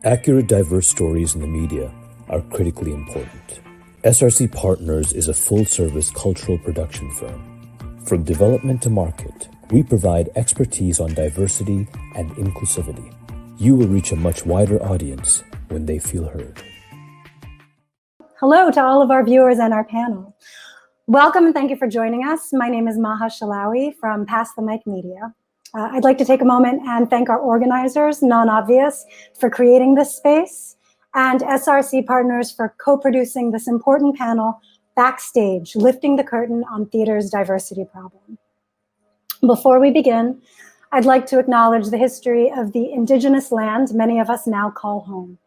Accurate, diverse stories in the media are critically important. SRC-Partners is a full-service cultural production firm. From development to market, we provide expertise on diversity and inclusivity. You will reach a much wider audience when they feel heard. Hello to all of our viewers and our panel. Welcome and thank you for joining us. My name is Maha Shalawi from Pass the Mic Media. I'd like to take a moment and thank our organizers, Non-Obvious, for creating this space, and SRC-Partners for co-producing this important panel, Backstage, Lifting the Curtain on Theater's Diversity Problem. Before we begin, I'd like to acknowledge the history of the indigenous land many of us now call home.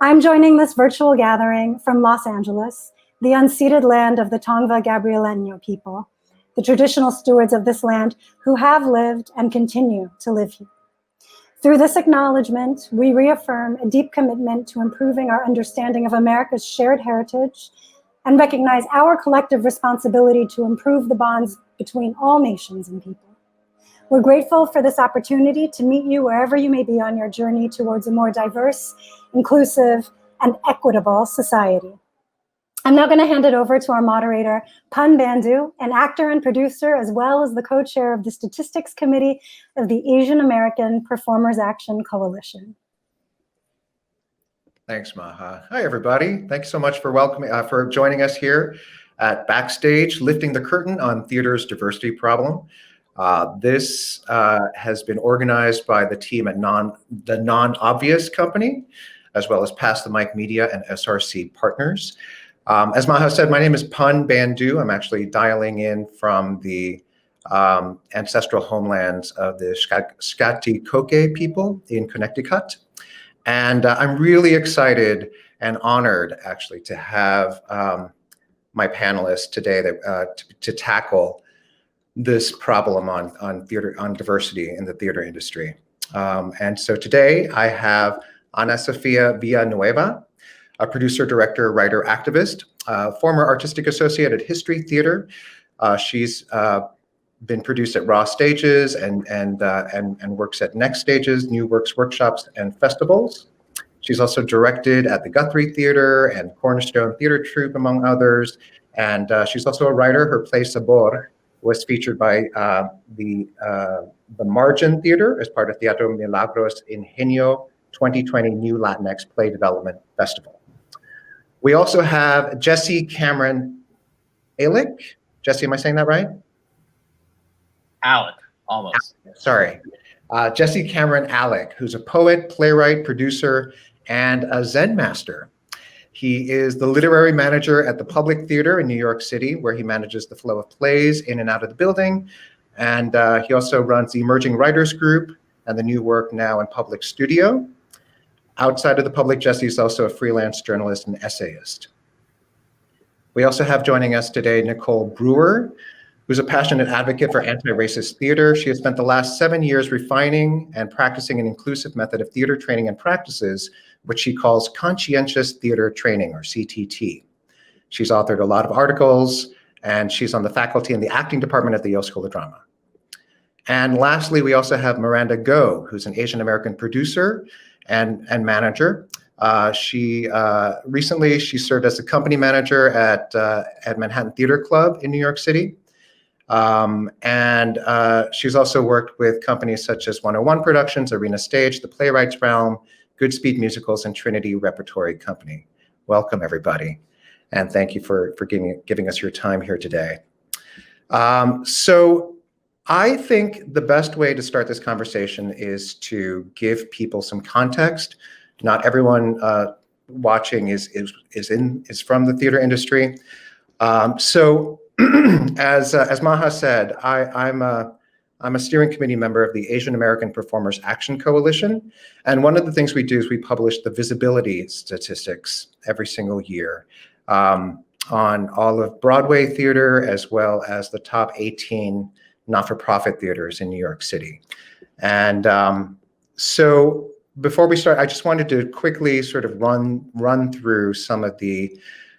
I'm joining this virtual gathering from Los Angeles, the unceded land of the Tongva Gabrieleño people, the traditional stewards of this land who have lived and continue to live here. Through this acknowledgement, we reaffirm a deep commitment to improving our understanding of America's shared heritage and recognize our collective responsibility to improve the bonds between all nations and people. We're grateful for this opportunity to meet you wherever you may be on your journey towards a more diverse, inclusive, and equitable society. I'm now going to hand it over to our moderator, Bandhu, an actor and producer, as well as the co-chair of the Statistics Committee of the Asian American Performers Action Coalition. Thanks, Maha. Hi, everybody. Thanks so much for for joining us here at Backstage, Lifting the Curtain on Theater's Diversity Problem. This has been organized by the team at the Non-Obvious Company, as well as Pass the Mic Media and SRC-Partners. As Maha said, my name is Bandhu. I'm actually dialing in from the ancestral homelands of the Schaghticoke people in Connecticut. And I'm really excited and honored, actually, to have my panelists today to tackle this problem on diversity in the theater industry. And so today I have AnaSofia Villanueva, a producer, director, writer, activist, former artistic associate at History Theater. She's been produced at Raw Stages and works at Next Stages, New Works workshops and festivals. She's also directed at the Guthrie Theater and Cornerstone Theater Troupe, among others. And she's also a writer. Her play Sabor was featured by the Margin Theater as part of Teatro Milagros Ingenio 2020 New Latinx Play Development Festival. We also have Jesse Cameron Alec. Jesse, am I saying that right? Alec, almost. Sorry. Jesse Cameron Alec, who's a poet, playwright, producer, and a Zen master. He is the literary manager at the Public Theater in New York City, where he manages the flow of plays in and out of the building. And he also runs the Emerging Writers Group and the New Work Now in Public Studio. Outside of the public, Jesse is also a freelance journalist and essayist. We also have joining us today Nicole Brewer, who's a passionate advocate for anti-racist theater. She has spent the last 7 years refining and practicing an inclusive method of theater training and practices, which she calls conscientious theater training, or CTT. She's authored a lot of articles, and she's on the faculty in the acting department at the Yale School of Drama. And lastly, we also have Miranda Go, who's an Asian American producer and manager. Recently she served as a company manager at Manhattan Theater Club in New York City. She's also worked with companies such as 101 Productions, Arena Stage, The Playwrights Realm, Goodspeed Musicals, and Trinity Repertory Company. Welcome, everybody. And thank you for giving us your time here today. So I think the best way to start this conversation is to give people some context. Not everyone watching is from the theater industry. So as Maha said, I'm a steering committee member of the Asian American Performers Action Coalition. And one of the things we do is we publish the visibility statistics every single year on all of Broadway theater, as well as the top 18 not-for-profit theaters in New York City. And so before we start, I just wanted to quickly sort of run through some of the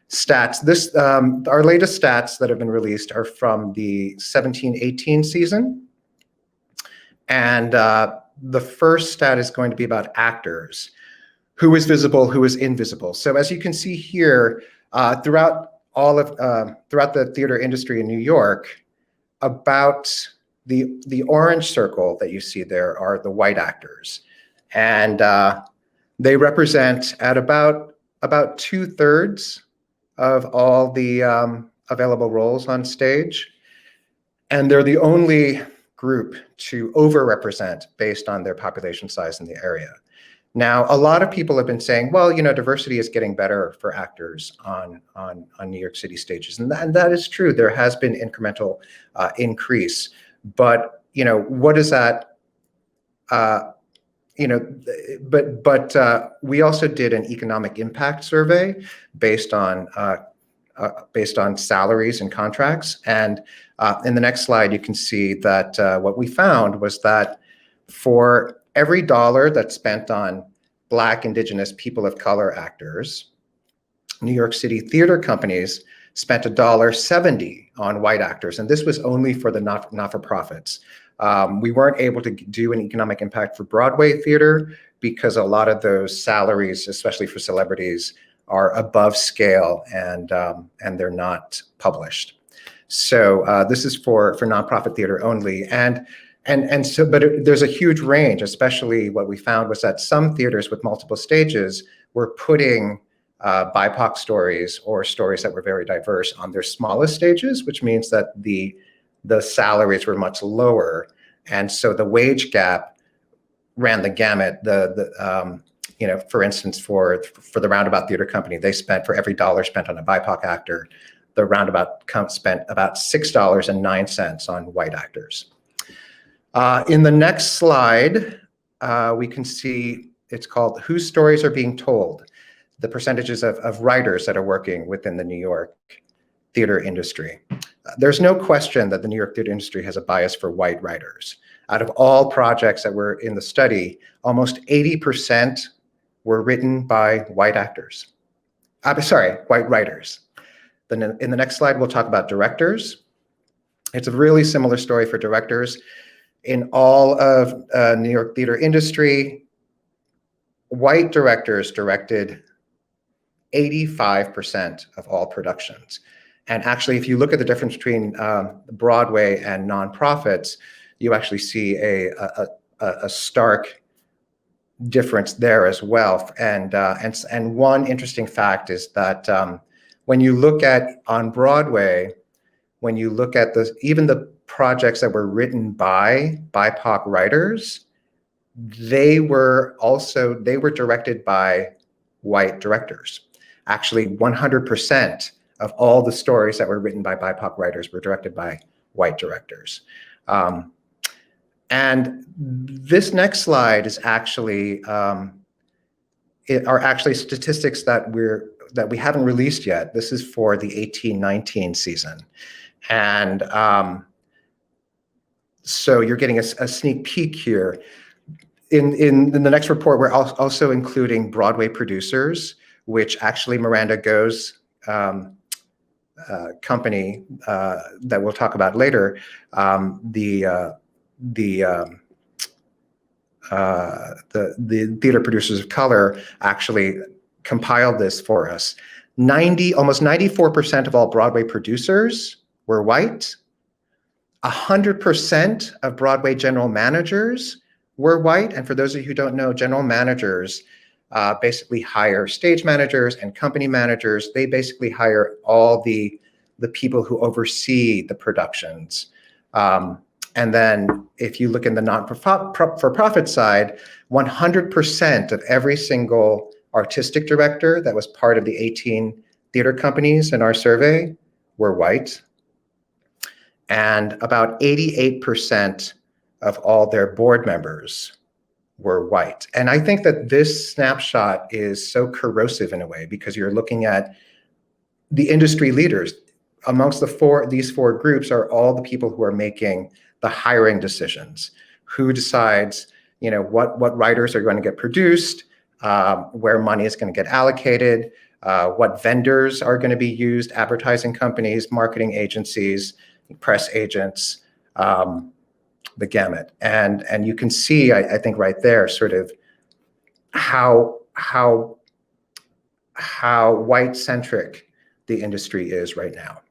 stats. Our latest stats that have been released are from the 17-18 season. And the first stat is going to be about actors. who is visible, who is invisible. So as you can see here, throughout the theater industry in New York, about the orange circle that you see there are the white actors, and they represent at about 2/3 of all the available roles on stage, and they're the only group to overrepresent based on their population size in the area. Now, a lot of people have been saying, well, you know, diversity is getting better for actors on New York City stages, and that is true. There has been incremental increase, but you know, what is that? You know, but we also did an economic impact survey based on salaries and contracts, and in the next slide, you can see that what we found was that for every dollar that's spent on Black, Indigenous, people of color actors, New York City theater companies spent $1.70 on white actors, and this was only for the not-for-profits. We weren't able to do an economic impact for Broadway theater because a lot of those salaries, especially for celebrities, are above scale and they're not published. So this is for nonprofit theater only, there's a huge range. Especially what we found was that some theaters with multiple stages were putting BIPOC stories or stories that were very diverse on their smallest stages, which means that the salaries were much lower, and so the wage gap ran the gamut. You know, for instance, for the Roundabout Theater Company, they spent, for every dollar spent on a BIPOC actor, the Roundabout spent about $6.09 on white actors. In the next slide, we can see it's called "Whose Stories Are Being Told?" The percentages of writers that are working within the New York theater industry. There's no question that the New York theater industry has a bias for white writers. Out of all projects that were in the study, almost 80% were written by white actors. White writers. Then in the next slide, we'll talk about directors. It's a really similar story for directors. In all of New York theater industry, white directors directed 85% of all productions. And actually, if you look at the difference between Broadway and nonprofits, you actually see a stark difference there as well. And one interesting fact is that when you look at on Broadway, when you look at even the projects that were written by BIPOC writers, they were directed by white directors. Actually, 100% of all the stories that were written by BIPOC writers were directed by white directors. And this next slide is actually are actually statistics that we haven't released yet. This is for the 18-19 season, and so you're getting a sneak peek here. In the next report, we're also including Broadway producers, which actually Miranda Go's company that we'll talk about later, the theater producers of color actually compiled this for us. Almost 94% of all Broadway producers were white. 100% of Broadway general managers were white. And for those of you who don't know, general managers basically hire stage managers and company managers. They basically hire all the people who oversee the productions. And then if you look in the not-for-profit side, 100% of every single artistic director that was part of the 18 theater companies in our survey were white. And about 88% of all their board members were white. And I think that this snapshot is so corrosive in a way, because you're looking at the industry leaders. Amongst these four groups are all the people who are making the hiring decisions. Who decides, you know, what writers are going to get produced, where money is going to get allocated, what vendors are going to be used, advertising companies, marketing agencies, press agents, the gamut. And you can see, I think right there, sort of how how white-centric the industry is right now.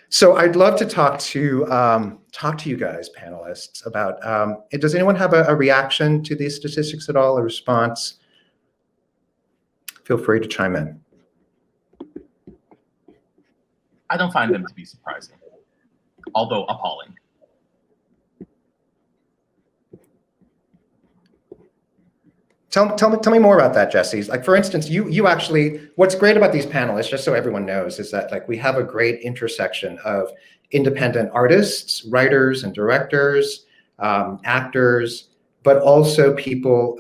So I'd love to talk to you guys, panelists, about, does anyone have a reaction to these statistics at all, a response? Feel free to chime in. I don't find them to be surprising, although appalling. Tell me more about that, Jesse. Like, for instance, you actually, what's great about these panelists, just so everyone knows, is that like we have a great intersection of independent artists, writers and directors, actors, but also people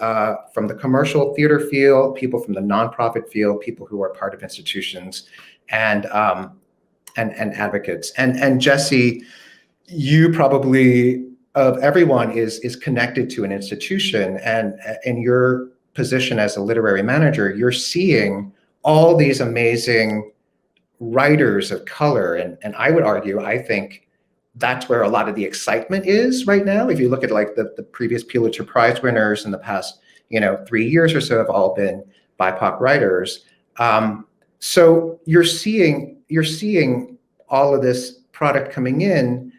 from the commercial theater field, people from the nonprofit field, people who are part of institutions, and advocates. And Jesse, you probably, of everyone, is connected to an institution, and in your position as a literary manager, you're seeing all these amazing writers of color, and I would argue, I think that's where a lot of the excitement is right now. If you look at like the previous Pulitzer Prize winners in the past 3 years or so have all been BIPOC writers. So you're seeing all of this product coming in.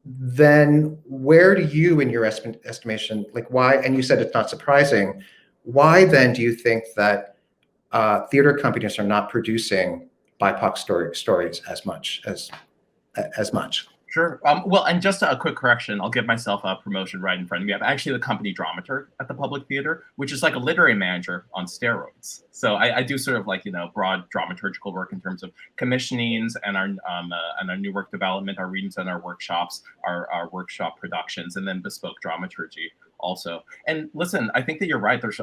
Then where do you, in your estimation, like why, and you said it's not surprising, why then do you think that theater companies are not producing BIPOC stories as much? Sure. Well, and just a quick correction, I'll give myself a promotion right in front of me. I'm actually the company dramaturg at the Public Theater, which is like a literary manager on steroids. So I do sort of like, broad dramaturgical work in terms of commissionings and our new work development, our readings and our workshops, our workshop productions, and then bespoke dramaturgy also. And listen, I think that you're right. There's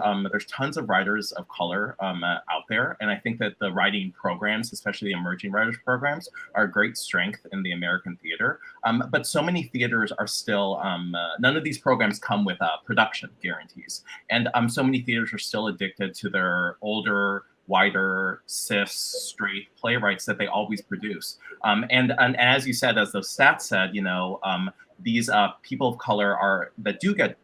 tons of writers of color out there, and I think that the writing programs, especially the emerging writers programs, are a great strength in the American theater. But so many theaters are still none of these programs come with production guarantees, and so many theaters are still addicted to their older, whiter, cis, straight playwrights that they always produce. And as you said, as the stats said, these people of color that do get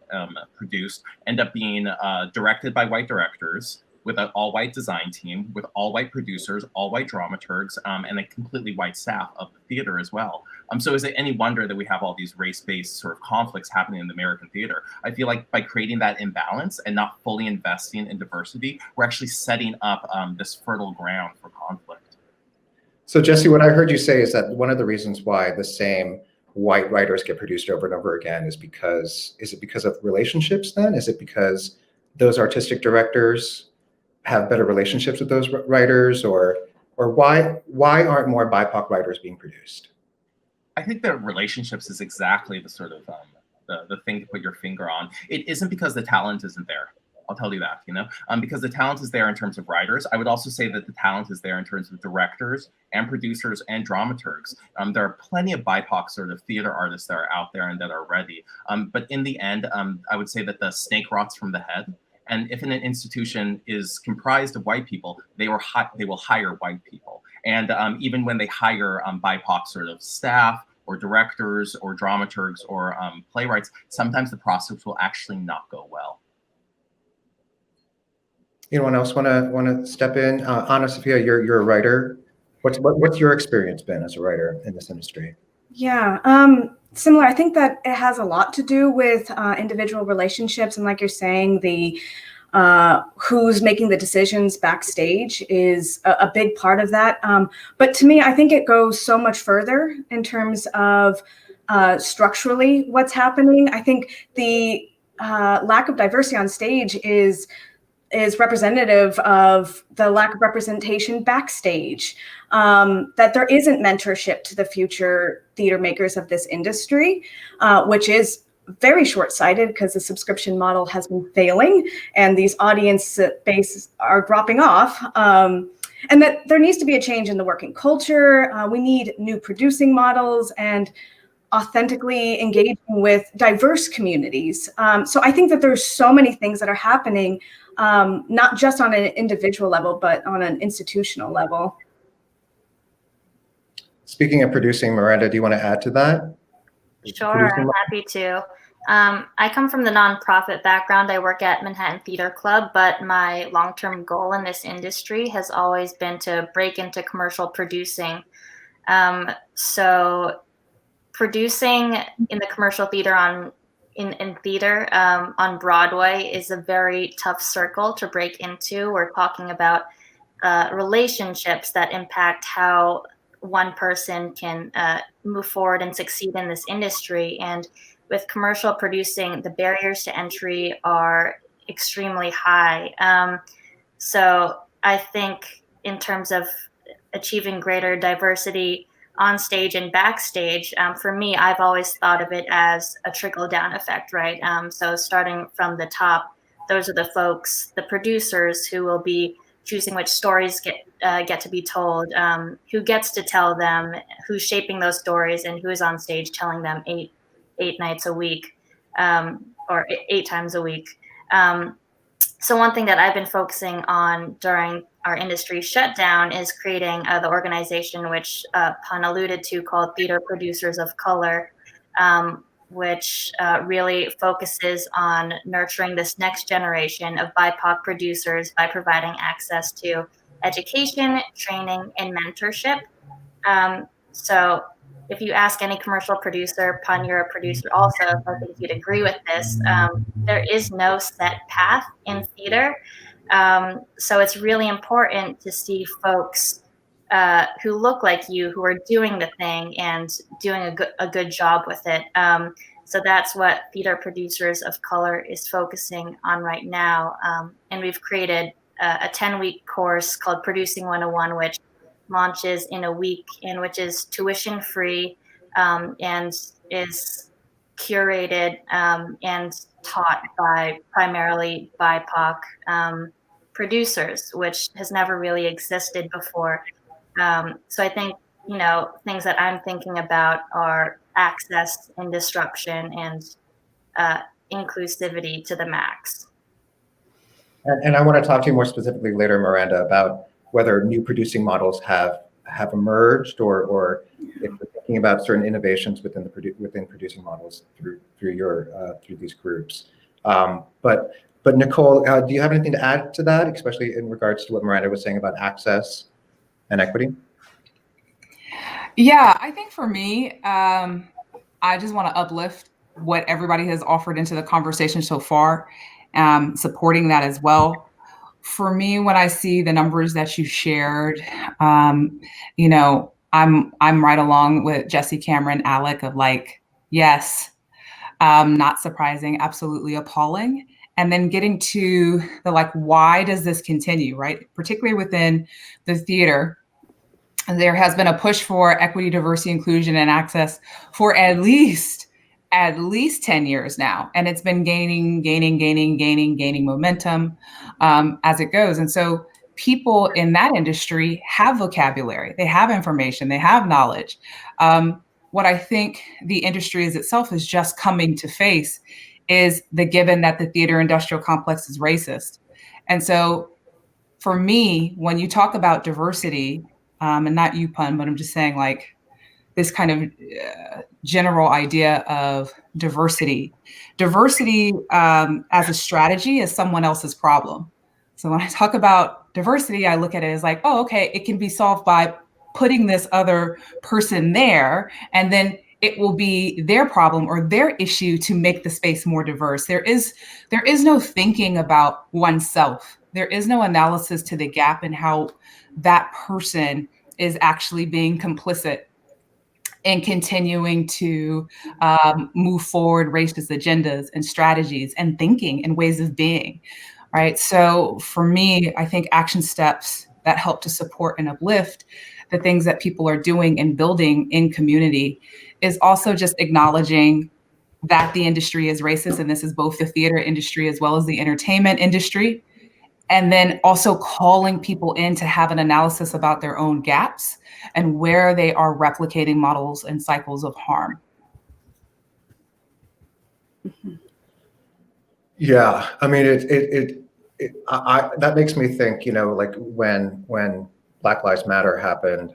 produced end up being directed by white directors with an all-white design team, with all-white producers, all-white dramaturgs, and a completely white staff of the theater as well. So is it any wonder that we have all these race-based sort of conflicts happening in the American theater? I feel like by creating that imbalance and not fully investing in diversity, we're actually setting up this fertile ground for conflict. So Jesse, what I heard you say is that one of the reasons why the same white writers get produced over and over again is it because of relationships then? Is it because those artistic directors have better relationships with those writers, or why aren't more BIPOC writers being produced? I think that relationships is exactly the sort of the thing to put your finger on. It isn't because the talent isn't there. I'll tell you that, because the talent is there in terms of writers. I would also say that the talent is there in terms of directors and producers and dramaturgs. There are plenty of BIPOC sort of theater artists that are out there and that are ready. But in the end, I would say that the snake rots from the head. And if an institution is comprised of white people, they will hire white people. And even when they hire BIPOC sort of staff or directors or dramaturgs or playwrights, sometimes the process will actually not go well. Anyone else want to step in? AnaSofia, you're a writer. What's your experience been as a writer in this industry? Yeah, similar. I think that it has a lot to do with individual relationships, and like you're saying, the who's making the decisions backstage is a big part of that. But to me, I think it goes so much further in terms of structurally what's happening. I think the lack of diversity on stage is representative of the lack of representation backstage, that there isn't mentorship to the future theater makers of this industry, which is very short-sighted because the subscription model has been failing and these audience bases are dropping off. And that there needs to be a change in the working culture. We need new producing models and authentically engaging with diverse communities. So I think that there's so many things that are happening, not just on an individual level, but on an institutional level. Speaking of producing, Miranda, do you want to add to that? Sure, I'm happy to. I come from the nonprofit background. I work at Manhattan Theater Club, but my long-term goal in this industry has always been to break into commercial producing. So producing in the commercial theater in theater on Broadway is a very tough circle to break into. We're talking about relationships that impact how one person can move forward and succeed in this industry. And with commercial producing, the barriers to entry are extremely high. So I think in terms of achieving greater diversity on stage and backstage, for me, I've always thought of it as a trickle-down effect, right? So starting from the top, those are the folks, the producers who will be choosing which stories get to be told, who gets to tell them, who's shaping those stories, and who is on stage telling them eight nights a week, or 8 times a week. So one thing that I've been focusing on during our industry shutdown is creating the organization which Pun alluded to, called Theater Producers of Color, which really focuses on nurturing this next generation of BIPOC producers by providing access to education, training, and mentorship. So if you ask any commercial producer, Pun, you're a producer also, I think you'd agree with this, there is no set path in theater. So it's really important to see folks who look like you, who are doing the thing and doing a good job with it. So that's what Theater Producers of Color is focusing on right now. And we've created a 10-week course called Producing 101, which launches in a week, and which is tuition free and is curated and taught by primarily BIPOC producers, which has never really existed before. So I think, things that I'm thinking about are access and disruption and inclusivity to the max. And I want to talk to you more specifically later, Miranda, about whether new producing models have emerged, or if we're thinking about certain innovations within producing models through these groups. But Nicole, do you have anything to add to that, especially in regards to what Miranda was saying about access and equity? Yeah, I think for me, I just want to uplift what everybody has offered into the conversation so far, supporting that as well. For me, when I see the numbers that you shared, I'm right along with Jesse, Cameron, Alec of like, yes, not surprising, absolutely appalling. And then getting to the why does this continue, right? Particularly within the theater, there has been a push for equity, diversity, inclusion, and access for at least 10 years now. And it's been gaining momentum as it goes. And so people in that industry have vocabulary, they have information, they have knowledge. What I think the industry as itself is just coming to face is the given that the theater industrial complex is racist. And so for me, when you talk about diversity, and not you, Pun, but I'm just saying this kind of general idea of diversity. Diversity as a strategy is someone else's problem. So when I talk about diversity, I look at it as oh, okay, it can be solved by putting this other person there, and then it will be their problem or their issue to make the space more diverse. There is no thinking about oneself. There is no analysis to the gap in how that person is actually being complicit in continuing to move forward racist agendas and strategies and thinking and ways of being, right? So for me, I think action steps that help to support and uplift the things that people are doing and building in community is also just acknowledging that the industry is racist, and this is both the theater industry as well as the entertainment industry. And then also calling people in to have an analysis about their own gaps and where they are replicating models and cycles of harm. Yeah, I mean, that makes me think, when Black Lives Matter happened,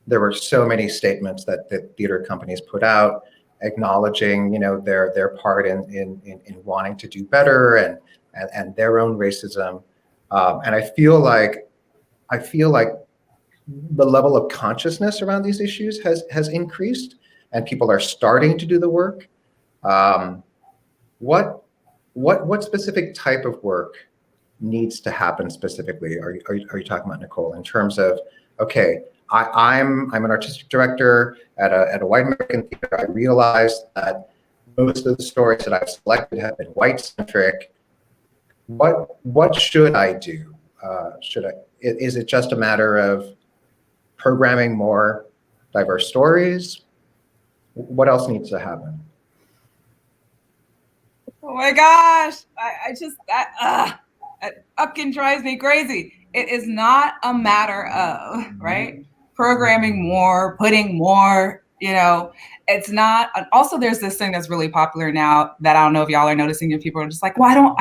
there were so many statements that the theater companies put out, acknowledging, their part in wanting to do better and their own racism. And I feel like the level of consciousness around these issues has increased, and people are starting to do the work. What specific type of work needs to happen specifically? Are you talking about, Nicole, in terms of, okay, I'm an artistic director at a white American theater. I realized that most of the stories that I've selected have been white centric. What should I do? Is it just a matter of programming more diverse stories? What else needs to happen? Oh my gosh, that fucking drives me crazy. It is not a matter of, right, programming more, putting more, it's not. Also, there's this thing that's really popular now that I don't know if y'all are noticing, and people are just like, well,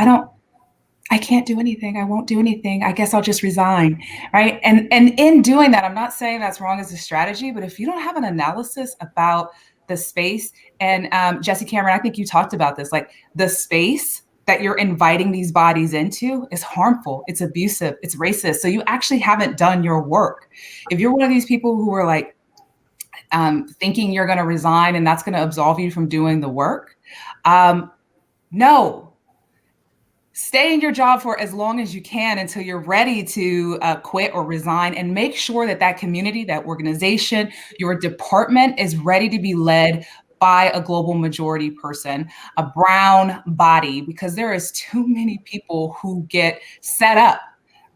I can't do anything. I won't do anything. I guess I'll just resign, right? And in doing that, I'm not saying that's wrong as a strategy, but if you don't have an analysis about the space, and Jesse Cameron, I think you talked about this, like the space that you're inviting these bodies into is harmful, it's abusive, it's racist. So you actually haven't done your work. If you're one of these people who are like thinking you're going to resign and that's going to absolve you from doing the work, no. Stay in your job for as long as you can until you're ready to quit or resign, and make sure that that community, that organization, your department is ready to be led by a global majority person, a brown body, because there is too many people who get set up,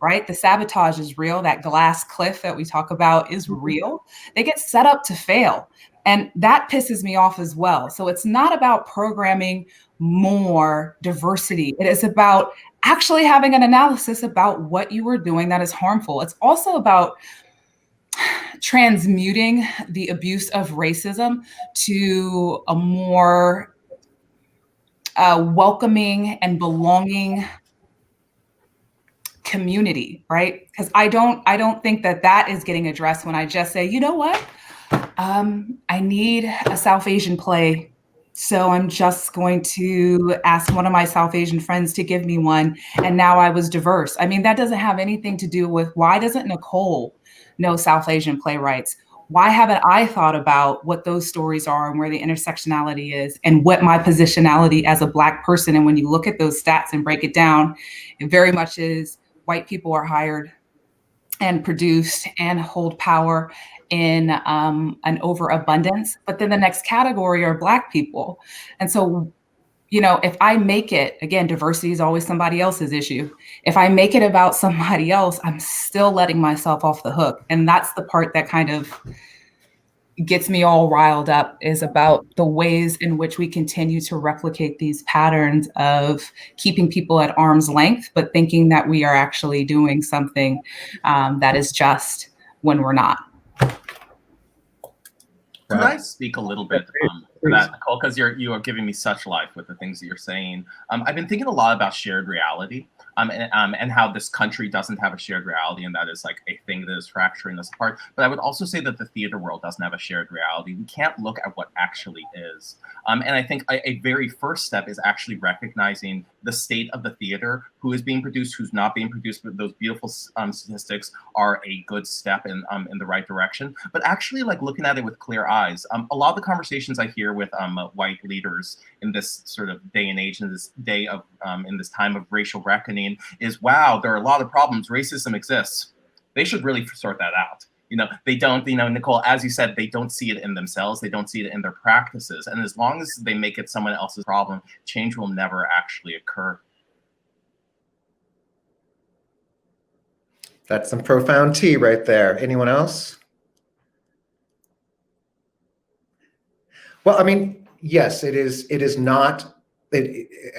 right? The sabotage is real. That glass cliff that we talk about is real. They get set up to fail. And that pisses me off as well. So it's not about programming more diversity. It is about actually having an analysis about what you are doing that is harmful. It's also about transmuting the abuse of racism to a more welcoming and belonging community, right? Because I don't think that is getting addressed when I just say, you know what? I need a South Asian play. So I'm just going to ask one of my South Asian friends to give me one. And now I was diverse. I mean, that doesn't have anything to do with, why doesn't Nicole know South Asian playwrights? Why haven't I thought about what those stories are and where the intersectionality is and what my positionality as a Black person? And when you look at those stats and break it down, it very much is white people are hired and produced and hold power in an overabundance. But then the next category are Black people. And so, if I make it, again, diversity is always somebody else's issue. If I make it about somebody else, I'm still letting myself off the hook. And that's the part that kind of gets me all riled up, is about the ways in which we continue to replicate these patterns of keeping people at arm's length, but thinking that we are actually doing something that is just when we're not. Can I speak a little bit for that, Nicole? Because you are giving me such life with the things that you're saying. I've been thinking a lot about shared reality, and how this country doesn't have a shared reality, and that is like a thing that is fracturing us apart. But I would also say that the theater world doesn't have a shared reality. We can't look at what actually is. And I think a very first step is actually recognizing the state of the theater, who is being produced, who's not being produced. But those beautiful statistics are a good step in the right direction. But actually, like, looking at it with clear eyes. A lot of the conversations I hear with white leaders in this sort of day and age, in this day of in this time of racial reckoning, is, wow, there are a lot of problems. Racism exists. They should really sort that out. They don't, Nicole, as you said, they don't see it in themselves. They don't see it in their practices. And as long as they make it someone else's problem, change will never actually occur. That's some profound tea right there. Anyone else? Well, I mean, yes, it is not.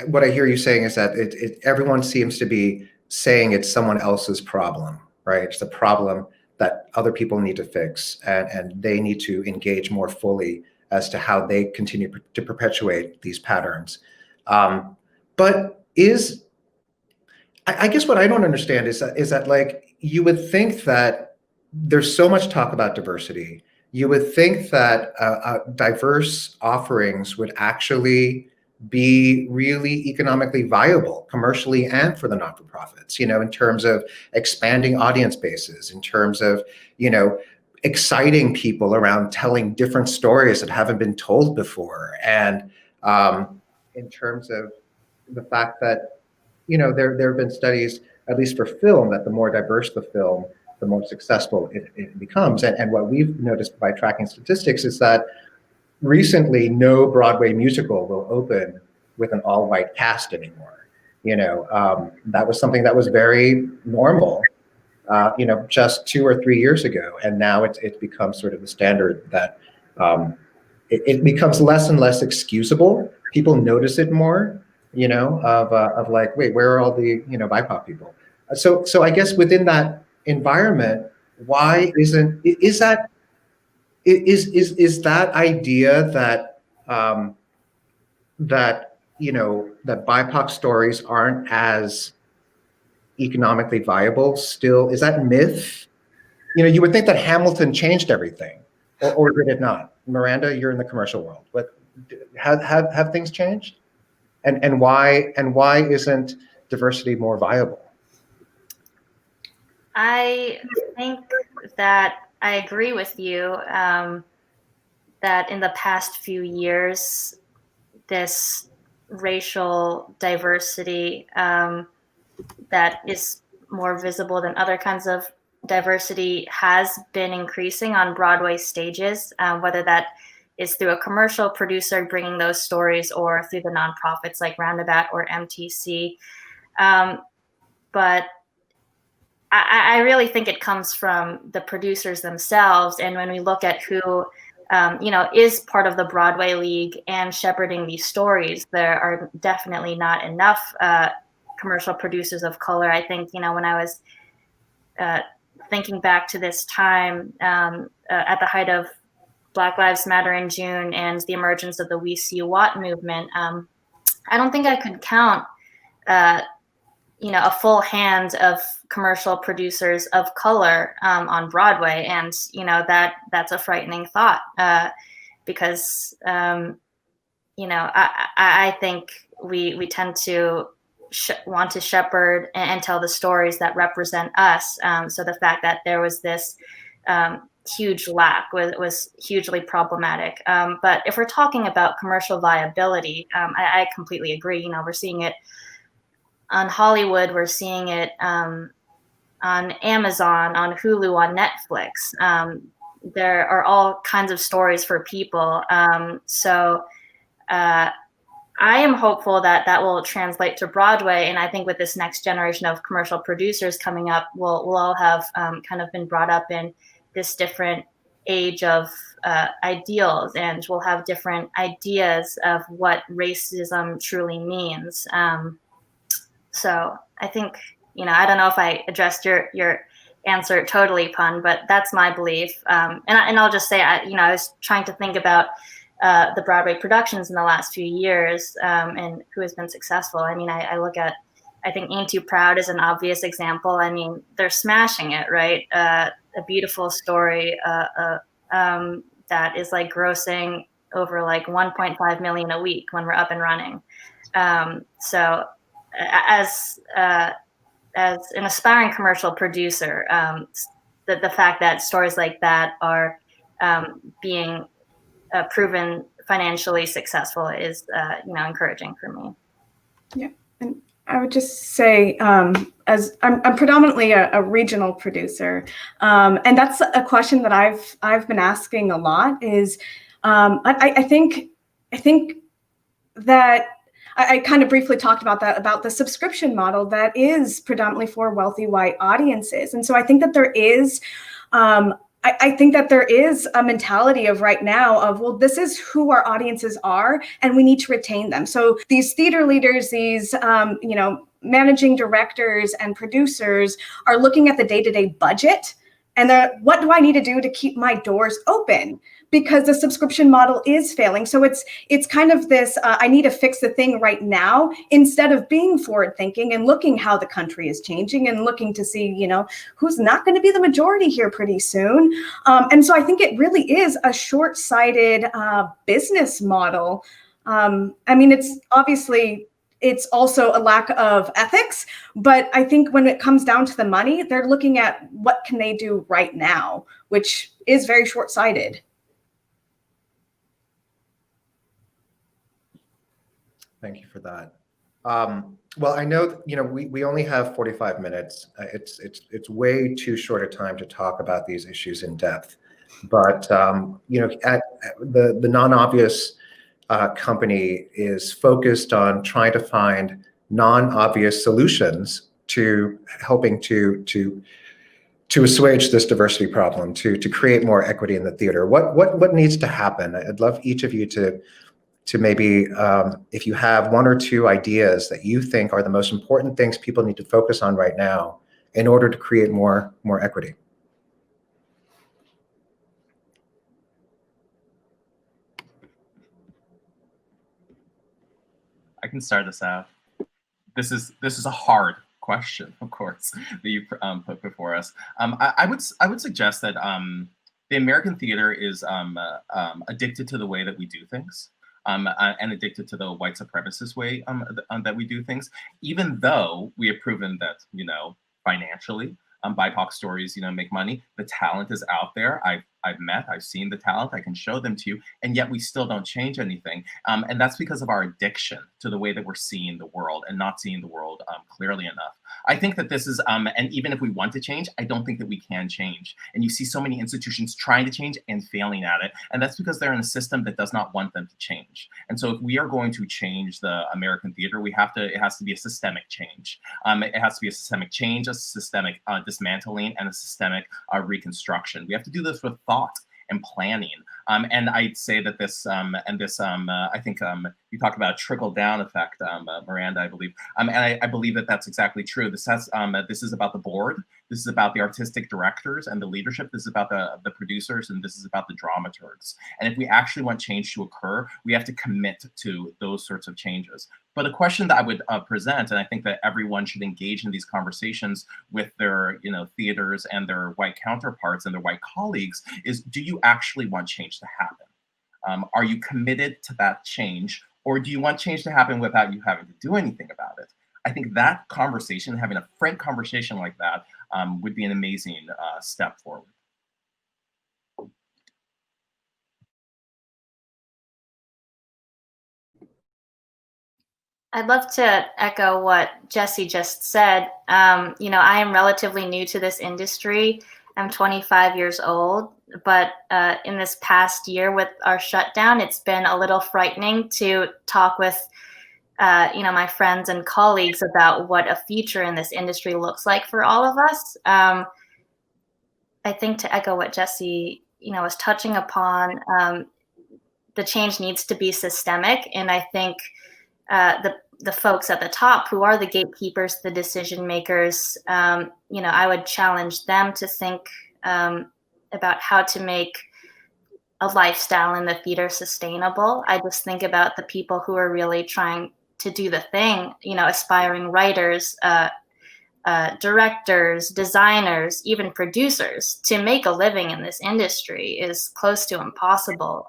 What I hear you saying is that everyone seems to be saying it's someone else's problem, right? It's a problem that other people need to fix, and they need to engage more fully as to how they continue to perpetuate these patterns. But I guess what I don't understand is that like, you would think that there's so much talk about diversity. you would think that diverse offerings would actually be really economically viable commercially and for the not-for-profits, in terms of expanding audience bases, in terms of, exciting people around telling different stories that haven't been told before. And in terms of the fact that, there have been studies, at least for film, that the more diverse the film, the more successful it becomes. And what we've noticed by tracking statistics is that recently no Broadway musical will open with an all-white cast anymore. That was something that was very normal, just 2 or 3 years ago. And now it's become sort of the standard that it becomes less and less excusable. People notice it more, of like, wait, where are all the, BIPOC people? So I guess within that environment, why is that idea that that BIPOC stories aren't as economically viable still, is that myth? You would think that Hamilton changed everything, or did it not? Miranda, you're in the commercial world, but have things changed? And why isn't diversity more viable? I think that I agree with you that in the past few years, this racial diversity that is more visible than other kinds of diversity has been increasing on Broadway stages, whether that is through a commercial producer bringing those stories or through the nonprofits like Roundabout or MTC. But I really think it comes from the producers themselves. And when we look at who, is part of the Broadway League and shepherding these stories, there are definitely not enough commercial producers of color. I think, when I was thinking back to this time at the height of Black Lives Matter in June and the emergence of the We See What movement, I don't think I could count a full hand of commercial producers of color on Broadway. And, that's a frightening thought because, I think we tend to want to shepherd and tell the stories that represent us. So the fact that there was this huge lack was hugely problematic. But if we're talking about commercial viability, I completely agree. We're seeing it on Hollywood, we're seeing it on Amazon, on Hulu, on Netflix. There are all kinds of stories for people. So I am hopeful that will translate to Broadway. And I think with this next generation of commercial producers coming up, we'll all have kind of been brought up in this different age of ideals, and we'll have different ideas of what racism truly means. So I think, I don't know if I addressed your answer totally, Pun, but that's my belief. And I'll just say, I was trying to think about the Broadway productions in the last few years and who has been successful. I mean, I look at, I think Ain't Too Proud is an obvious example. I mean, they're smashing it, right? A beautiful story that is like grossing over like 1.5 million a week when we're up and running. So as an aspiring commercial producer, the fact that stories like that are being proven financially successful is encouraging for me. Yeah, and I would just say, as I'm predominantly a regional producer, and that's a question that I've been asking a lot. Is I think that I kind of briefly talked about that, about the subscription model that is predominantly for wealthy white audiences, and so I think that there is. I think that there is a mentality of right now of, well, this is who our audiences are, and we need to retain them. So these theater leaders, these managing directors and producers are looking at the day-to-day budget And what do I need to do to keep my doors open? Because the subscription model is failing. So it's kind of this, I need to fix the thing right now, instead of being forward thinking and looking how the country is changing and looking to see, who's not going to be the majority here pretty soon. And so I think it really is a short-sighted business model. I mean, it's also a lack of ethics, but I think when it comes down to the money, they're looking at what can they do right now, which is very short-sighted. Thank you for that. Well, I know we only have 45 minutes. It's way too short a time to talk about these issues in depth. But at the non-obvious company is focused on trying to find non-obvious solutions to helping to assuage this diversity problem, to create more equity in the theater. What needs to happen? I'd love each of you to maybe, if you have one or two ideas that you think are the most important things people need to focus on right now in order to create more equity. I can start this out. This is a hard question, of course, that you put before us. I would suggest that the American theater is addicted to the way that we do things, and addicted to the white supremacist way that we do things. Even though we have proven that financially, BIPOC stories make money. The talent is out there. I've seen the talent. I can show them to you, and yet we still don't change anything. And that's because of our addiction to the way that we're seeing the world and not seeing the world clearly enough. I think that this is, and even if we want to change, I don't think that we can change. And you see so many institutions trying to change and failing at it. And that's because they're in a system that does not want them to change. And so if we are going to change the American theater, it has to be a systemic change. It has to be a systemic change, a systemic dismantling, and a systemic reconstruction. We have to do this with thought and planning. And I'd say that I think you talked about a trickle-down effect, Miranda, I believe. And I believe that that's exactly true. This is about the board. This is about the artistic directors and the leadership. This is about the producers, and this is about the dramaturgs. And if we actually want change to occur, we have to commit to those sorts of changes. But a question that I would present, and I think that everyone should engage in these conversations with their theaters and their white counterparts and their white colleagues, is: do you actually want change to happen? Are you committed to that change, or do you want change to happen without you having to do anything about it? I think that conversation, having a frank conversation like that, would be an amazing step forward. I'd love to echo what Jesse just said. I am relatively new to this industry. I'm 25 years old, but in this past year with our shutdown, it's been a little frightening to talk with my friends and colleagues about what a future in this industry looks like for all of us. I think, to echo what Jesse was touching upon, the change needs to be systemic, and I think the folks at the top, who are the gatekeepers, the decision makers, I would challenge them to think about how to make a lifestyle in the theater sustainable. I just think about the people who are really trying to do the thing, aspiring writers, directors, designers, even producers. To make a living in this industry is close to impossible.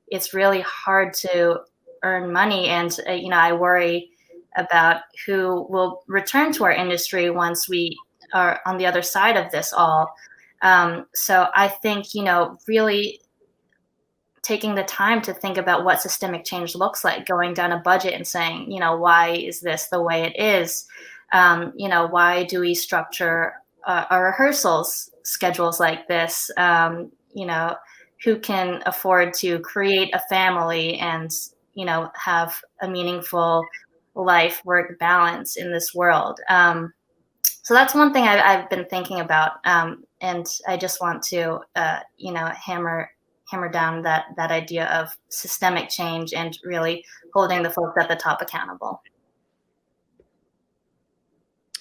It's really hard to earn money, and I worry about who will return to our industry once we are on the other side of this all. So I think really taking the time to think about what systemic change looks like, going down a budget and saying, why is this the way it is? Why do we structure our rehearsals schedules like this? Who can afford to create a family and have a meaningful life-work balance in this world? So that's one thing I've been thinking about, and I just want to hammer down that idea of systemic change and really holding the folks at the top accountable.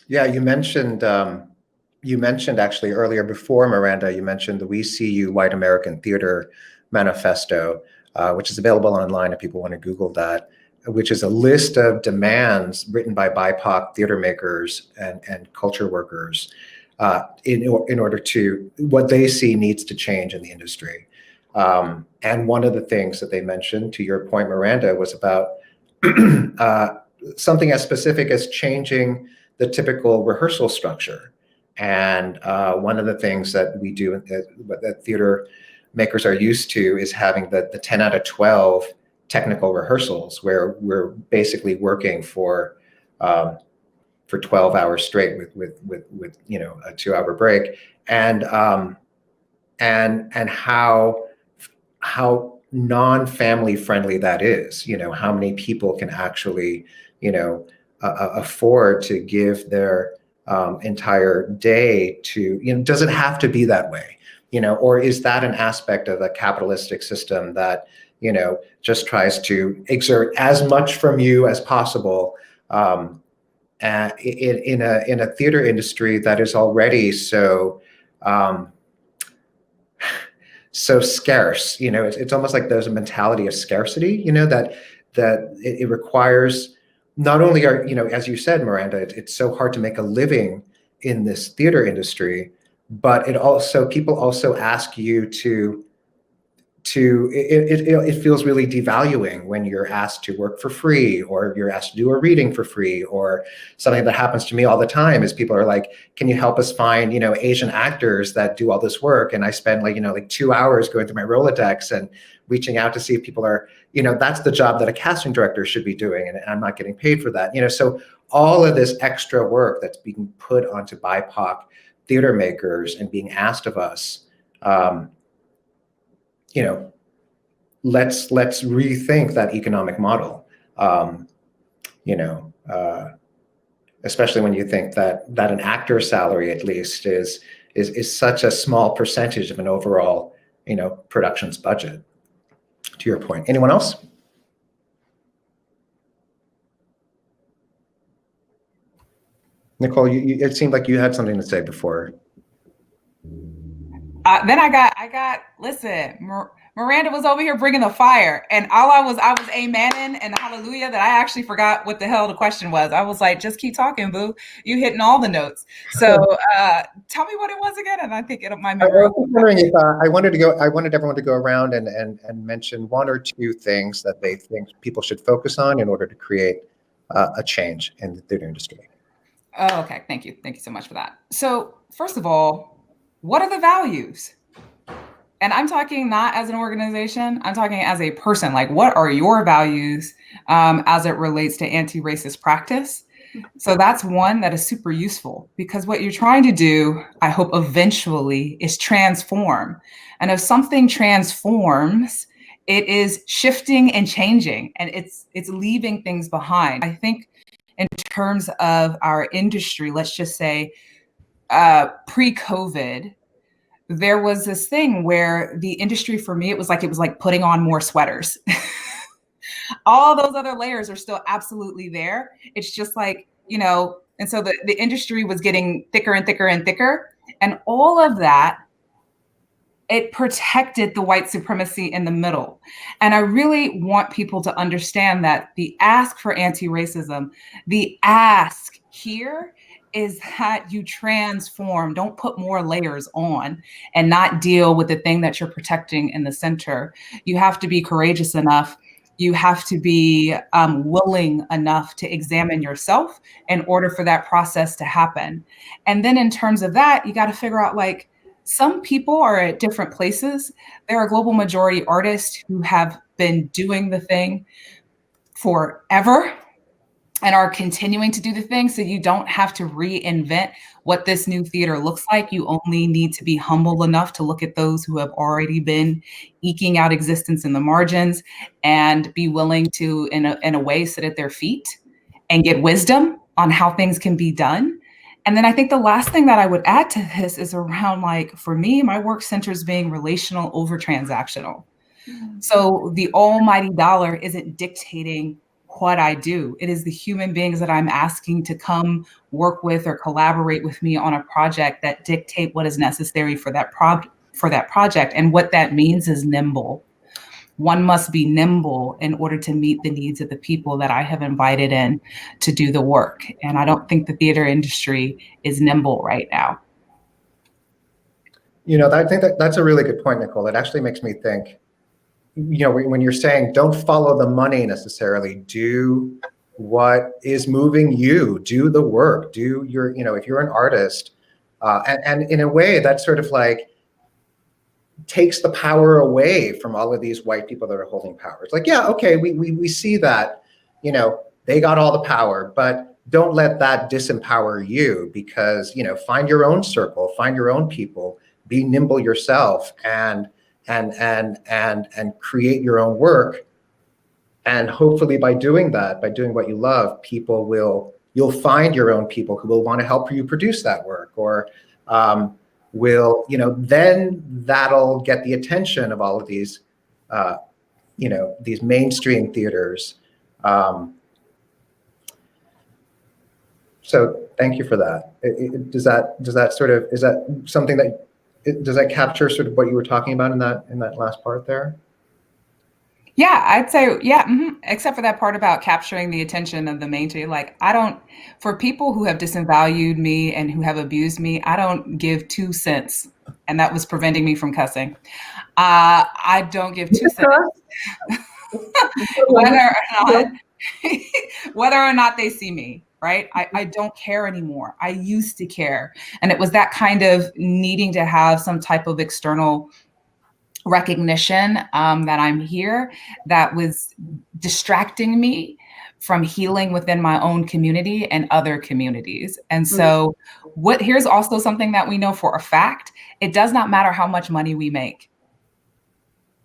Yeah, you mentioned you mentioned actually earlier before, Miranda, you mentioned the We See You White American Theater Manifesto, which is available online if people want to Google that, which is a list of demands written by BIPOC theater makers and culture workers in order to, what they see needs to change in the industry. And one of the things that they mentioned, to your point, Miranda, was about something as specific as changing the typical rehearsal structure. And one of the things that we do, that theater makers are used to, is having the 10 out of 12 technical rehearsals, where we're basically working for 12 hours straight with you know, a 2-hour break, and how non-family friendly that is. You know, how many people can actually, you know, afford to give their entire day to, you know, does it have to be that way? You know, or is that an aspect of a capitalistic system that, you know, just tries to exert as much from you as possible in a theater industry that is already so so scarce? You know, it's almost like there's a mentality of scarcity, you know, that it requires, not only are, you know, as you said, Miranda, it's so hard to make a living in this theater industry, but it also, people also ask you it feels really devaluing when you're asked to work for free, or you're asked to do a reading for free. Or something that happens to me all the time is people are like, can you help us find, you know, Asian actors that do all this work? And I spend like, you know, like 2 hours going through my Rolodex and reaching out to see if people are, you know, that's the job that a casting director should be doing, and I'm not getting paid for that. You know, so all of this extra work that's being put onto BIPOC theater makers and being asked of us, you know, let's rethink that economic model. You know, especially when you think that an actor's salary, at least, is such a small percentage of an overall, you know, production's budget. To your point, anyone else? Nicole, it seemed like you had something to say before. Then I got. Listen, Miranda was over here bringing the fire, and I was amening and hallelujah that I actually forgot what the hell the question was. I was like, just keep talking, boo. You hitting all the notes. So tell me what it was again, and I think my memory. I was wondering if I wanted everyone to go around and mention one or two things that they think people should focus on in order to create a change in the theater industry. Oh, okay. Thank you so much for that. So first of all, what are the values? And I'm talking not as an organization, I'm talking as a person. Like, what are your values as it relates to anti-racist practice? So that's one that is super useful, because what you're trying to do, I hope eventually, is transform. And if something transforms, it is shifting and changing, and it's leaving things behind. I think in terms of our industry, let's just say pre-COVID, there was this thing where the industry, for me, it was like putting on more sweaters. All those other layers are still absolutely there. It's just like, you know, and so the industry was getting thicker and thicker and thicker. And all of that, it protected the white supremacy in the middle. And I really want people to understand that the ask for anti-racism, the ask here is that you transform, don't put more layers on and not deal with the thing that you're protecting in the center. You have to be courageous enough. You have to be willing enough to examine yourself in order for that process to happen. And then in terms of that, you got to figure out, like, some people are at different places. There are global majority artists who have been doing the thing forever and are continuing to do the thing. So you don't have to reinvent what this new theater looks like. You only need to be humble enough to look at those who have already been eking out existence in the margins and be willing to, in a way, sit at their feet and get wisdom on how things can be done. And then I think the last thing that I would add to this is around, like, for me, my work centers being relational over transactional. So the almighty dollar isn't dictating what I do. It is the human beings that I'm asking to come work with or collaborate with me on a project that dictate what is necessary for that project. And what that means is nimble. One must be nimble in order to meet the needs of the people that I have invited in to do the work. And I don't think the theater industry is nimble right now. I think that's a really good point, Nicole. It actually makes me think, when you're saying don't follow the money necessarily, do what is moving you, do the work, do your, if you're an artist, and in a way that sort of like takes the power away from all of these white people that are holding power. It's like, yeah, okay, we see that, they got all the power, but don't let that disempower you, because, find your own circle, find your own people, be nimble yourself, and create your own work. And hopefully by doing that, by doing what you love, you'll find your own people who will want to help you produce that work, or then that'll get the attention of all of these, these mainstream theaters. So thank you for that. Does that something that, does that capture sort of what you were talking about in that last part there? Yeah, I'd say, yeah, except for that part about capturing the attention of the mainstream. Like, for people who have disvalued me and who have abused me, I don't give 2 cents. And that was preventing me from cussing. I don't give 2 cents. whether or not they see me, right? I don't care anymore. I used to care. And it was that kind of needing to have some type of external recognition that I'm here that was distracting me from healing within my own community and other communities. And so here's also something that we know for a fact: it does not matter how much money we make.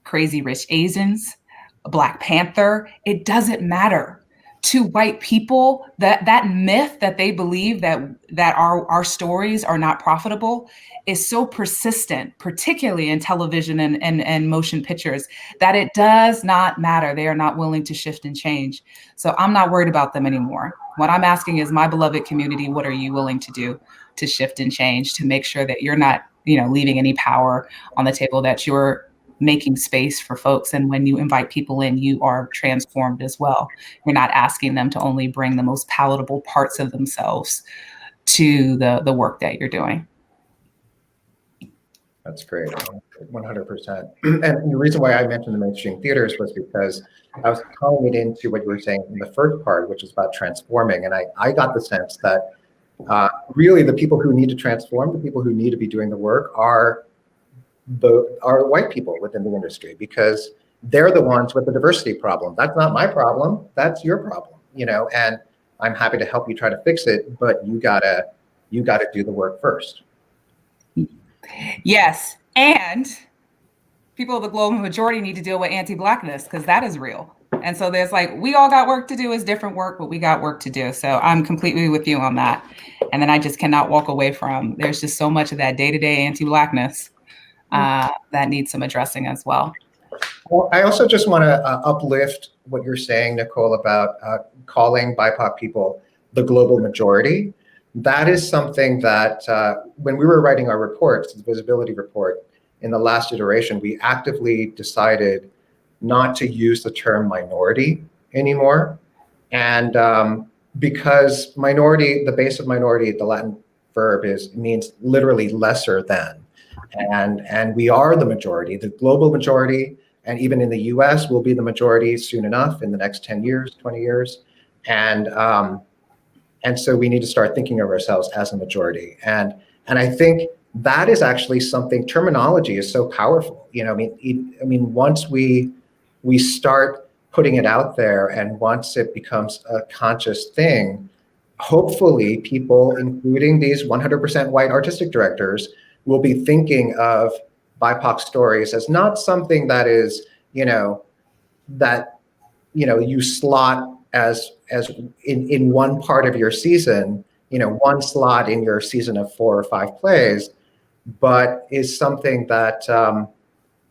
Crazy Rich Asians, Black Panther, it doesn't matter. To white people, that myth that they believe that our stories are not profitable is so persistent, particularly in television and motion pictures, that it does not matter. They are not willing to shift and change. So I'm not worried about them anymore. What I'm asking is, my beloved community, what are you willing to do to shift and change, to make sure that you're not, leaving any power on the table, that you're making space for folks. And when you invite people in, you are transformed as well. You're not asking them to only bring the most palatable parts of themselves to the work that you're doing. That's great, 100%. And the reason why I mentioned the mainstream theaters was because I was calling it into what you were saying in the first part, which is about transforming. And I got the sense that really the people who need to transform, the people who need to be doing the work are white people within the industry, because they're the ones with the diversity problem. That's not my problem, that's your problem, and I'm happy to help you try to fix it, but you gotta do the work first. Yes, and people of the global majority need to deal with anti-Blackness, because that is real. And so there's we all got work to do. It's different work, but we got work to do. So I'm completely with you on that. And then I just cannot walk away from, there's just so much of that day-to-day anti-Blackness that needs some addressing as well. Well, I also just want to uplift what you're saying, Nicole, about calling BIPOC people the global majority. That is something that when we were writing our reports, the visibility report, in the last iteration, we actively decided not to use the term minority anymore. And because minority, the base of minority, the Latin verb means literally lesser than. And we are the majority, the global majority, and even in the US, we'll be the majority soon enough in the next 10 years, 20 years. And so we need to start thinking of ourselves as a majority. And I think that is actually something, terminology is so powerful. Once we start putting it out there, and once it becomes a conscious thing, hopefully people, including these 100% white artistic directors, will be thinking of BIPOC stories as not something that is, you slot as in one part of your season, one slot in your season of 4 or 5 plays, but is something that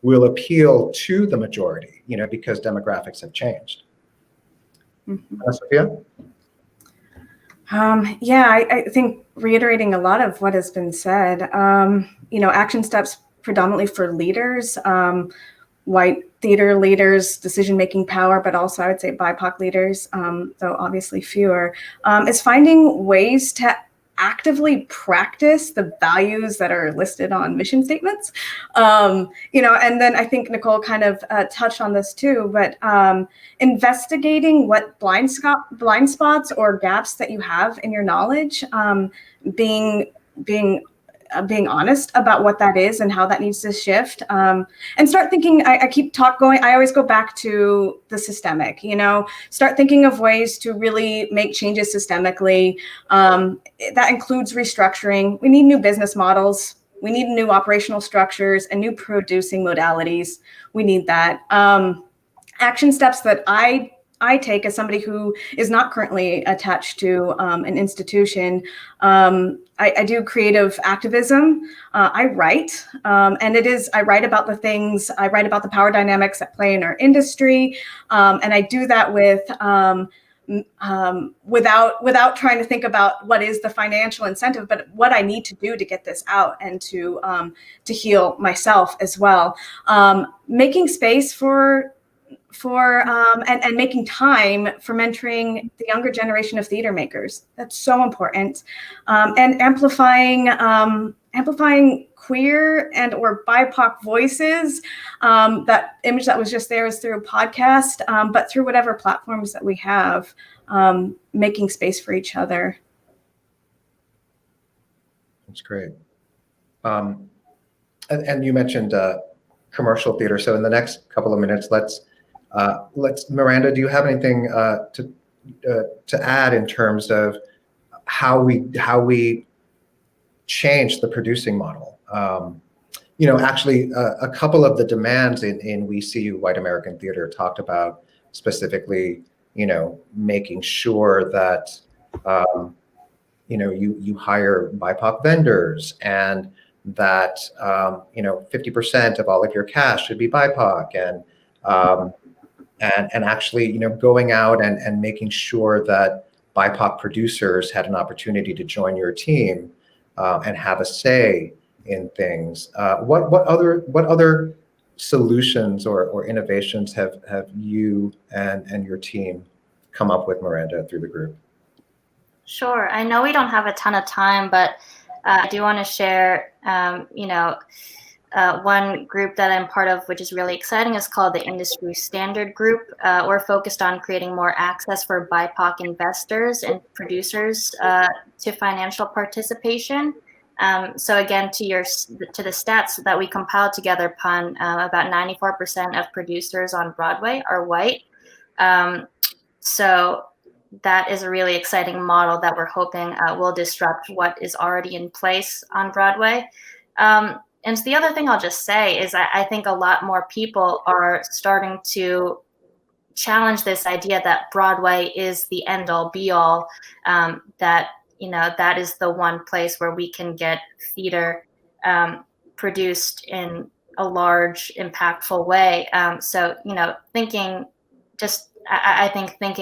will appeal to the majority, because demographics have changed. Sophia? Yeah, I think reiterating a lot of what has been said, action steps predominantly for leaders, white theater leaders, decision-making power, but also I would say BIPOC leaders, though obviously fewer, is finding ways to actively practice the values that are listed on mission statements. And then I think Nicole kind of touched on this too, but investigating what blind spots or gaps that you have in your knowledge, being honest about what that is and how that needs to shift, and start thinking. I always go back to the systemic, start thinking of ways to really make changes systemically. That includes restructuring. We need new business models. We need new operational structures and new producing modalities. We need that. Action steps that I take as somebody who is not currently attached to an institution. I do creative activism. I write, and I write about the power dynamics that play in our industry. And I do that without trying to think about what is the financial incentive, but what I need to do to get this out and to heal myself as well. Making space and making time for mentoring the younger generation of theater makers. That's so important. And amplifying queer and or BIPOC voices. That image that was just there is through a podcast, but through whatever platforms that we have, making space for each other. That's great. And you mentioned commercial theater. So in the next couple of minutes, let's Miranda, do you have anything to add in terms of how we change the producing model? Actually, a couple of the demands in We See You White American Theater talked about specifically, making sure that you hire BIPOC vendors, and that 50% of all of your cash should be BIPOC, and actually, going out and making sure that BIPOC producers had an opportunity to join your team and have a say in things. What other solutions or innovations have you and your team come up with, Miranda, through the group? Sure. I know we don't have a ton of time, but I do want to share, one group that I'm part of, which is really exciting, is called the Industry Standard Group. We're focused on creating more access for BIPOC investors and producers to financial participation. So again, to the stats that we compiled together, Pan, about 94% of producers on Broadway are white. So that is a really exciting model that we're hoping will disrupt what is already in place on Broadway. And the other thing I'll just say is I think a lot more people are starting to challenge this idea that Broadway is the end all be all, that is the one place where we can get theater produced in a large, impactful way. So, thinking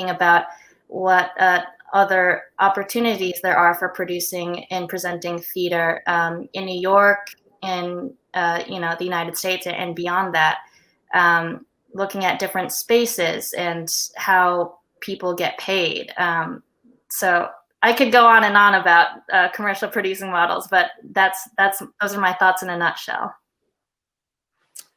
about what other opportunities there are for producing and presenting theater in New York, in the United States, and beyond that, looking at different spaces and how people get paid. So I could go on and on about commercial producing models, but those are my thoughts in a nutshell.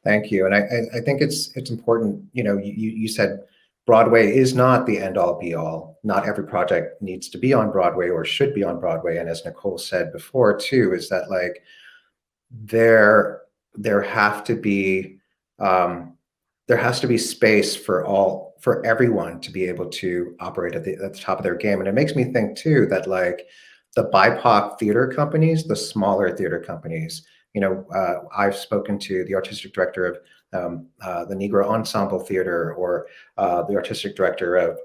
Thank you. And I think it's important. You said Broadway is not the end all be all. Not every project needs to be on Broadway or should be on Broadway. And as Nicole said before too, is that like there has to be space for everyone to be able to operate at the top of their game. And it makes me think too that like the BIPOC theater companies, the smaller theater companies, I've spoken to the artistic director of the Negro Ensemble Theater, or the artistic director of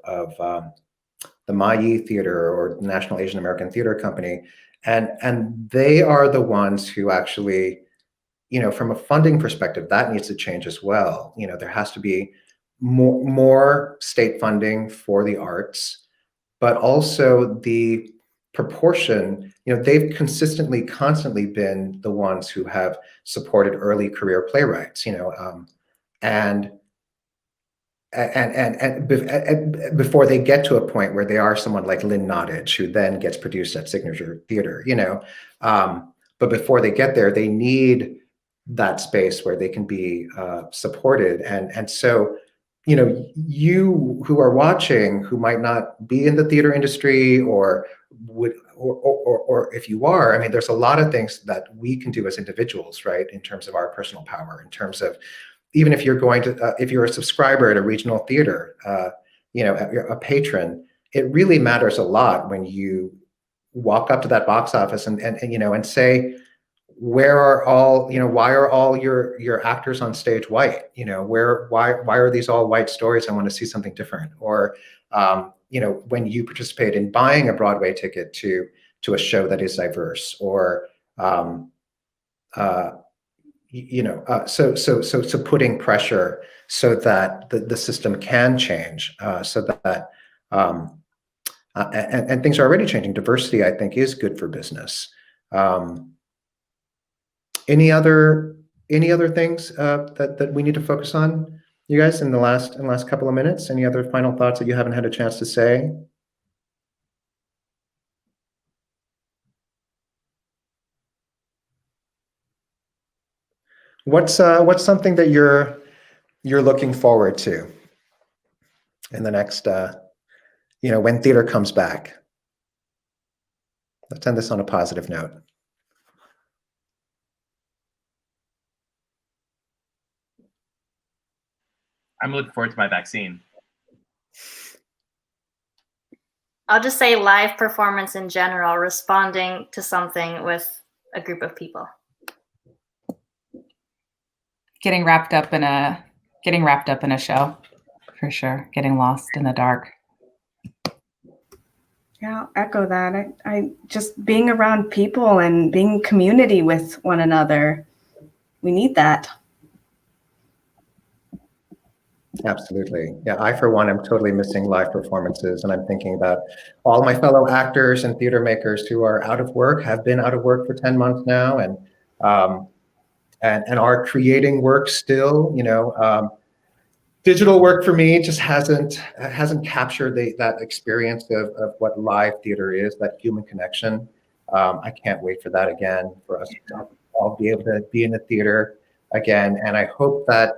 the Mayi Theater, or the National Asian American Theater Company. And they are the ones who actually, from a funding perspective, that needs to change as well. There has to be more state funding for the arts, but also the proportion, they've constantly been the ones who have supported early career playwrights, and before they get to a point where they are someone like Lynn Nottage, who then gets produced at Signature Theater, but before they get there, they need that space where they can be supported. And so, you who are watching, who might not be in the theater industry or if you are, I mean, there's a lot of things that we can do as individuals, right? In terms of our personal power, in terms of, even if you're going to, if you're a subscriber at a regional theater, a patron, it really matters a lot when you walk up to that box office and say, why are all your actors on stage white? Why are these all white stories? I want to see something different. Or, when you participate in buying a Broadway ticket to a show that is diverse, or, so putting pressure so that the system can change, so that, and things are already changing. Diversity, I think, is good for business. Any other things that we need to focus on, you guys, in the last couple of minutes? Any other final thoughts that you haven't had a chance to say? What's something that you're looking forward to in the next, when theater comes back? Let's end this on a positive note. I'm looking forward to my vaccine. I'll just say live performance in general, responding to something with a group of people. Getting wrapped up in a show, for sure. Getting lost in the dark. Yeah, I'll echo that. I just being around people and being community with one another. We need that. Absolutely. Yeah, I, for one, am totally missing live performances, and I'm thinking about all my fellow actors and theater makers who are out of work, have been out of work for 10 months now, and are creating work still. Digital work for me just hasn't captured that experience of what live theater is, that human connection. I can't wait for that again, for us to all be able to be in the theater again. And I hope that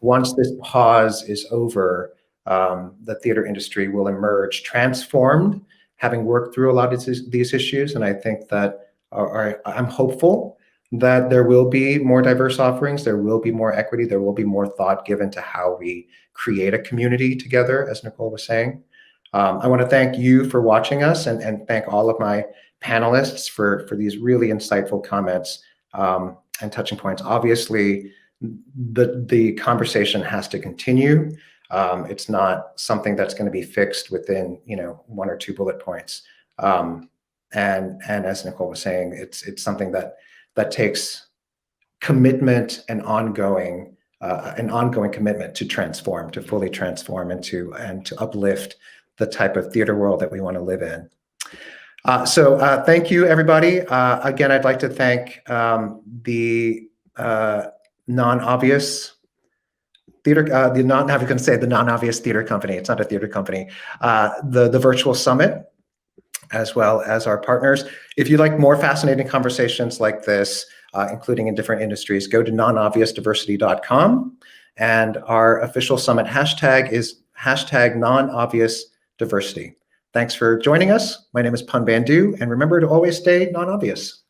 once this pause is over, the theater industry will emerge transformed, having worked through a lot of these issues. And I think that I'm hopeful that there will be more diverse offerings, there will be more equity, there will be more thought given to how we create a community together, as Nicole was saying. I want to thank you for watching us, and thank all of my panelists for these really insightful comments and touching points. Obviously, the conversation has to continue. It's not something that's going to be fixed within 1 or 2 bullet points. And as Nicole was saying, it's something that takes commitment and ongoing commitment to transform, to fully transform, and to uplift the type of theater world that we want to live in. So thank you, everybody. Again, I'd like to thank the non-obvious theater, I'm going to say the non-obvious theater company. It's not a theater company. The virtual summit, as well as our partners. If you'd like more fascinating conversations like this, including in different industries, go to nonobviousdiversity.com. And our official summit hashtag is #nonobviousdiversity. Thanks for joining us. My name is Bandhu, and remember to always stay non-obvious.